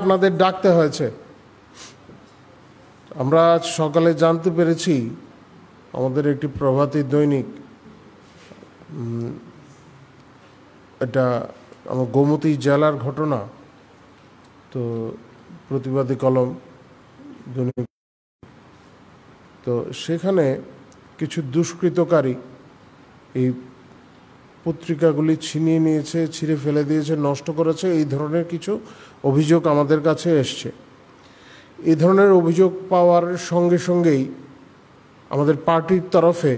আপনাদের ডাকতে হয়েছে। আমরা আজ সকালে জানতে পেরেছি আমাদের একটি প্রভাতী দৈনিক, এটা আমার গোমতী জেলার ঘটনা, তো প্রতিবাদী কলম দৈনিক, তো সেখানে কিছু দুষ্কৃতকারী এই পত্রিকাগুলি ছিনিয়ে নিয়েছে, ছিঁড়ে ফেলে দিয়েছে, নষ্ট করেছে, এই ধরনের কিছু অভিযোগ আমাদের কাছে এসছে। এই ধরনের অভিযোগ পাওয়ার সঙ্গে সঙ্গেই আমাদের পার্টির তরফে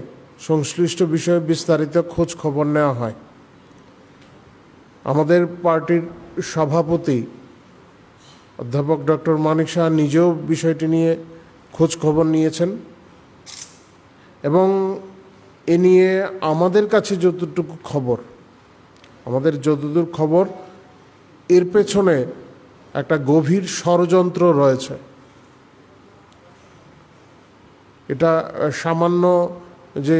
সংশ্লিষ্ট বিষয়ে বিস্তারিত খোঁজ খবর নেওয়া হয়। আমাদের পার্টির সভাপতি অধ্যাপক ডক্টর মানিক সাহা নিজেও বিষয়টি নিয়ে খোঁজ খবর নিয়েছেন এবং এ নিয়ে আমাদের কাছে যতটুকু খবর, আমাদের যতদূর খবর, এর পেছনে একটা গভীর ষড়যন্ত্র রয়েছে। এটা সামান্য যে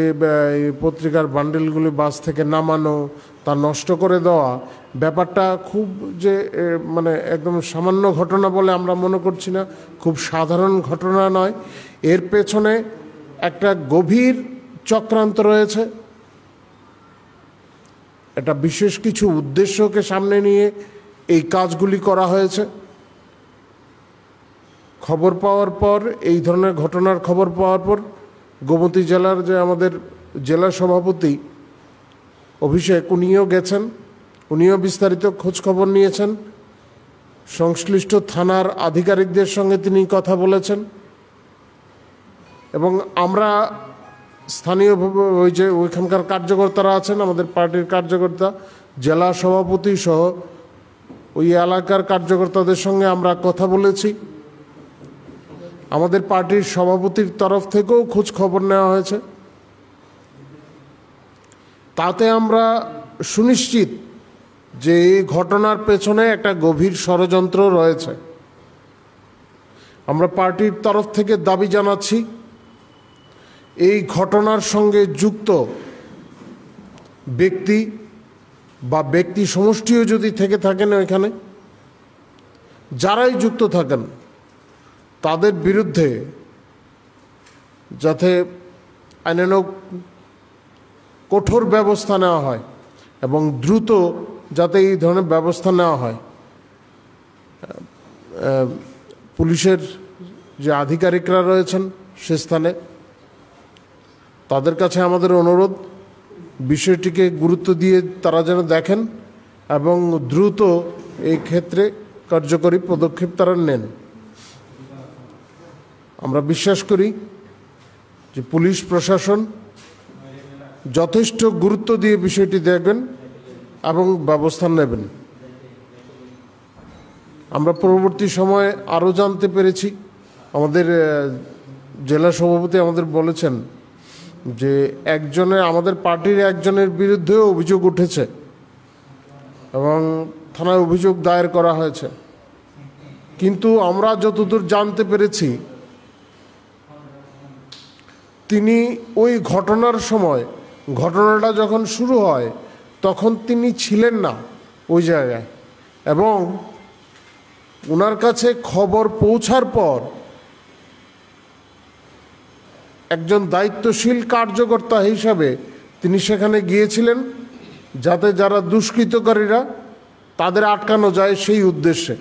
পত্রিকার বান্ডেলগুলি বাস থেকে নামানো, তা নষ্ট করে দেওয়া, ব্যাপারটা খুব যে মানে একদম সামান্য ঘটনা বলে আমরা মনে করছি না, খুব সাধারণ ঘটনা নয়। এর পেছনে একটা গভীর চক্রান্ত রয়েছে, এটা বিশেষ কিছু উদ্দেশ্যকে সামনে নিয়ে এই কাজগুলি করা হয়েছে। খবর পাওয়ার পর, এই ধরনের ঘটনার খবর পাওয়ার পর গোমতী জেলার যে আমাদের জেলা সভাপতি অভিষেক, উনিও গেছেন, উনিও বিস্তারিত খোঁজ খবর নিয়েছেন, সংশ্লিষ্ট থানার আধিকারিকদের সঙ্গে তিনি কথা বলেছেন এবং আমরা স্থানীয় ওই যে ওইখানকার কার্যকর্তারা আছেন, আমাদের পার্টির কার্যকর্তা, জেলা সভাপতি সহ ওই এলাকার কার্যকর্তাদের সঙ্গে আমরা কথা বলেছি। আমাদের পার্টির সভাপতির তরফ থেকেও খোঁজ খবর নেওয়া হয়েছে। তাতে আমরা সুনিশ্চিত যে এই ঘটনার পেছনে একটা গভীর ষড়যন্ত্র রয়েছে। আমরা পার্টির তরফ থেকে দাবি জানাচ্ছি, এই ঘটনার সঙ্গে যুক্ত ব্যক্তি বা ব্যক্তি সমষ্টিও যদি থেকে থাকেন, ওইখানে যারাই যুক্ত থাকেন, তাদের বিরুদ্ধে যাতে আইনানুগ কঠোর ব্যবস্থা নেওয়া হয় এবং দ্রুত যাতে এই ধরনের ব্যবস্থা নেওয়া হয়। পুলিশের যে আধিকারিকরা রয়েছেন সে স্থানে, তাদের কাছে আমাদের অনুরোধ, বিষয়টিকে গুরুত্ব দিয়ে তারা যেন দেখেন এবং দ্রুত এই ক্ষেত্রে কার্যকরী পদক্ষেপ তারা নেন। আমরা বিশ্বাস করি যে পুলিশ প্রশাসন যথেষ্ট গুরুত্ব দিয়ে বিষয়টি দেখবেন এবং ব্যবস্থা নেবেন। আমরা পরবর্তী সময়ে আরও জানতে পেরেছি, আমাদের জেলা সভাপতি আমাদের বলেছেন যে আমাদের পার্টির একজনের বিরুদ্ধেও অভিযোগ উঠেছে এবং থানায় অভিযোগ দায়ের করা হয়েছে। কিন্তু আমরা যতদূর জানতে পেরেছি, তিনি ওই ঘটনার সময়, ঘটনাটা যখন শুরু হয় তখন তিনি ছিলেন না ওই জায়গায়, এবং ওনার কাছে খবর পৌঁছার পর একজন দায়িত্বশীল কার্যকর্তা হিসাবে তিনি সেখানে গিয়েছিলেন, যাতে যারা দুষ্কৃতকারীরা তাদের আটকানো যায় সেই উদ্দেশ্যে।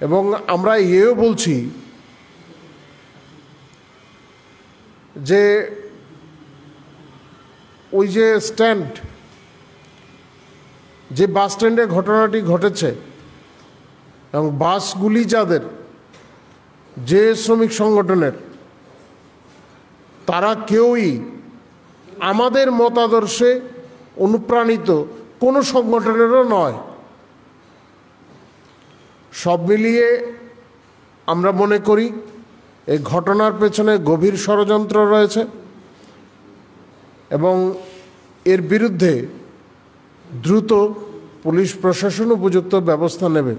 এবং আমরা এও বলছি যে ওই যে স্ট্যান্ড, যে বাস স্ট্যান্ডে ঘটনাটি ঘটেছে এবং বাসগুলি যাদের, যে শ্রমিক সংগঠনের, তারা কেউই আমাদের মতাদর্শে অনুপ্রাণিত কোনো সংগঠনেরও নয়। সব মিলিয়ে আমরা মনে করি এই ঘটনার পেছনে গভীর ষড়যন্ত্র রয়েছে এবং এর বিরুদ্ধে দ্রুত পুলিশ প্রশাসন উপযুক্ত ব্যবস্থা নেবে।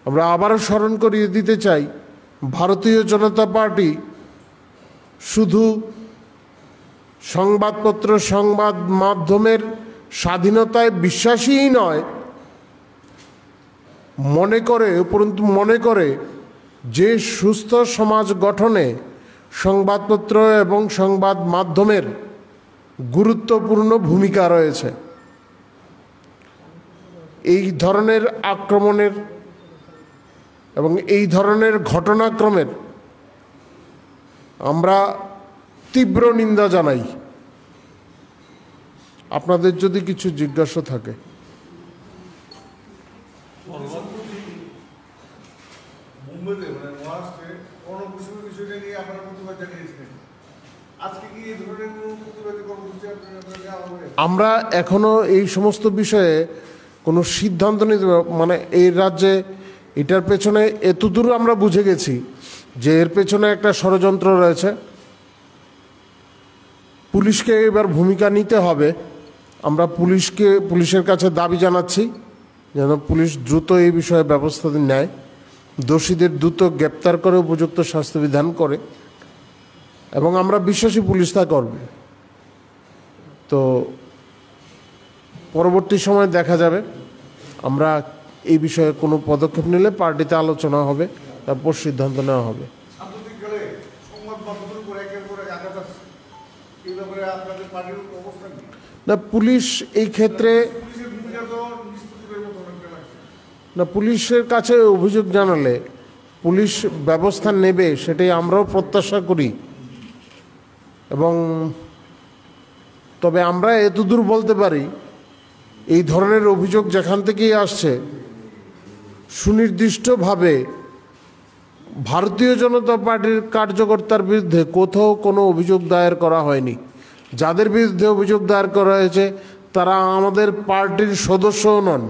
আমরা আবারও স্মরণ করিয়ে দিতে চাই, ভারতীয় জনতা পার্টি শুধু সংবাদপত্র, সংবাদ মাধ্যমের স্বাধীনতায় বিশ্বাসীই নয়, মনে করে, উপরন্তু মনে করে যে সুস্থ সমাজ গঠনে সংবাদপত্র এবং সংবাদ মাধ্যমের গুরুত্বপূর্ণ ভূমিকা রয়েছে। এই ধরনের আক্রমণের এবং এই ধরনের ঘটনাক্রমের আমরা তীব্র নিন্দা জানাই। আপনাদের যদি কিছু জিজ্ঞাসা থাকে। মুম্বাইতে মানে মহারাষ্ট্রে গণপ্রসূতির বিষয়টা নিয়ে আপনারা প্রতিবাদ জানিয়েছিলেন, আজকে কি এই ধরনের কোনো প্রতিবাদী কর্মসূচি আপনারা নেওয়া হবে? আমরা এখনো এই সমস্ত বিষয়ে কোনো সিদ্ধান্ত নিতে মানে এই রাজ্যে এটার পেছনে এতদূর আমরা বুঝে গেছি যে এর পেছনে একটা ষড়যন্ত্র রয়েছে। পুলিশকে এবার ভূমিকা নিতে হবে। আমরা পুলিশের কাছে দাবি জানাচ্ছি যেন পুলিশ দ্রুত এই বিষয়ে ব্যবস্থা নেয়, দোষীদের দ্রুত গ্রেপ্তার করে উপযুক্ত শাস্তি বিধান করে, এবং আমরা বিশ্বাসী পুলিশ তা করবে। তো পরবর্তী সময় দেখা যাবে আমরা এই বিষয়ে কোনো পদক্ষেপ নিলে পার্টিতে আলোচনা হবে, তারপর সিদ্ধান্ত নেওয়া হবে। সাম্প্রতিককালে সংবাদ মাধ্যমের উপর একের পর এক আঘাত আসছে, এই ব্যাপারে আপনাদের পার্টির অবস্থান কি? না, পুলিশ এই ক্ষেত্রে পুলিশের ভূমিকা তো নিষ্পত্তির মতো অনেকটা লাগছে। না, পুলিশের কাছে অভিযোগ জানালে পুলিশ ব্যবস্থা নেবে, সেটাই আমরাও প্রত্যাশা করি। এবং তবে আমরা এতদূর বলতে পারি, এই ধরনের অভিযোগ যেখান থেকেই আসছে সুনির্দিষ্টভাবে ভারতীয় জনতা পার্টির কার্যকর্তার বিরুদ্ধে কোথাও কোনো অভিযোগ দায়ের করা হয়নি। যাদের বিরুদ্ধে অভিযোগ দায়ের করা হয়েছে তারা আমাদের পার্টির সদস্যও নন।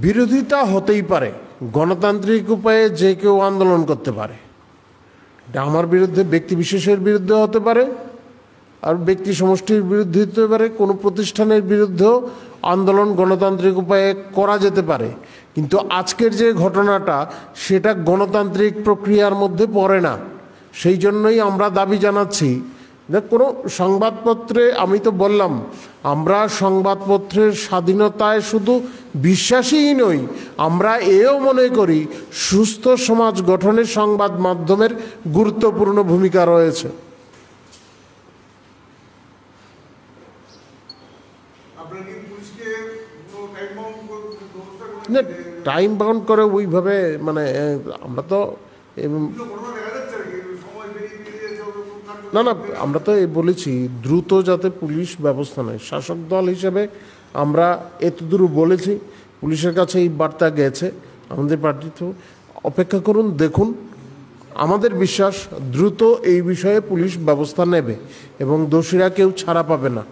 বিরোধিতা হতেই পারে, গণতান্ত্রিক উপায়ে যে কেউ আন্দোলন করতে পারে। এটা আমার বিরুদ্ধে, ব্যক্তি বিশেষের বিরুদ্ধে হতে পারে, আর ব্যক্তি সমষ্টির বিরুদ্ধে হতে পারে, কোনো প্রতিষ্ঠানের বিরুদ্ধেও আন্দোলন গণতান্ত্রিক উপায়ে করা যেতে পারে। কিন্তু আজকের যে ঘটনাটা সেটা গণতান্ত্রিক প্রক্রিয়ার মধ্যে পড়ে না। সেই জন্যই আমরা দাবি জানাচ্ছি যে কোনো সংবাদপত্রে, আমি তো বললাম আমরা সংবাদপত্রের স্বাধীনতায় শুধু বিশ্বাসীই নই, আমরা এও মনে করি সুস্থ সমাজ গঠনে সংবাদ মাধ্যমের গুরুত্বপূর্ণ ভূমিকা রয়েছে। না, টাইম বাউন্ড করে ওইভাবে মানে আমরা তো না না আমরা তো বলেছি দ্রুত যাতে পুলিশ ব্যবস্থা নেয়। শাসক দল হিসেবে আমরা এতদূর বলেছি, পুলিশের কাছে এই বার্তা গেছে। আমাদের পার্টি তো অপেক্ষা করুন, দেখুন। আমাদের বিশ্বাস দ্রুত এই বিষয়ে পুলিশ ব্যবস্থা নেবে এবং দোষীরা কেউ ছাড়া পাবে না।